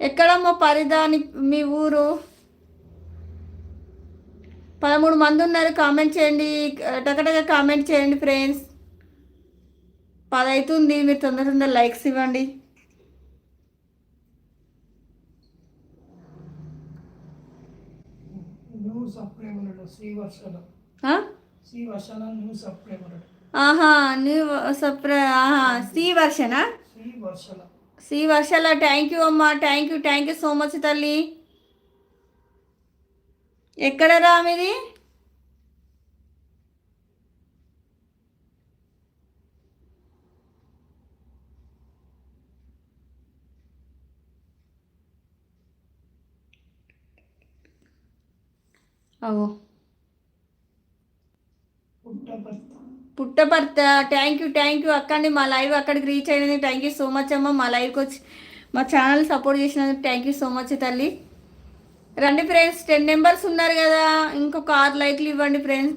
ఎక్కడమ్మా పరిదాని మీ ఊరు? 13 మంది ఉన్నారు. కామెంట్ చేయండి, టకటక కామెంట్ చేయండి ఫ్రెండ్స్. 10 అవుతుంది, మీరు తొందర తొందర లైక్స్ ఇవ్వండి. ఆహా న్యూ ఆహా శ్రీ వర్షనా? శ్రీ వర్షల థ్యాంక్ యూ అమ్మా, థ్యాంక్ యూ సో మచ్ తల్లి. ఎక్కడ రా మీది? అవో పుట్టపర్త. థ్యాంక్ యూ అక్కండి, మా లైవ్ అక్కడికి రీచ్ అయినది. థ్యాంక్ యూ సో మచ్ అమ్మ, మా లైవ్కి వచ్చి మా ఛానల్ సపోర్ట్ చేసినందుకు థ్యాంక్ యూ సో మచ్ తల్లి. రండి ఫ్రెండ్స్, 10 మెంబర్స్ ఉన్నారు కదా, ఇంకొక 6 లైక్లు ఇవ్వండి ఫ్రెండ్స్.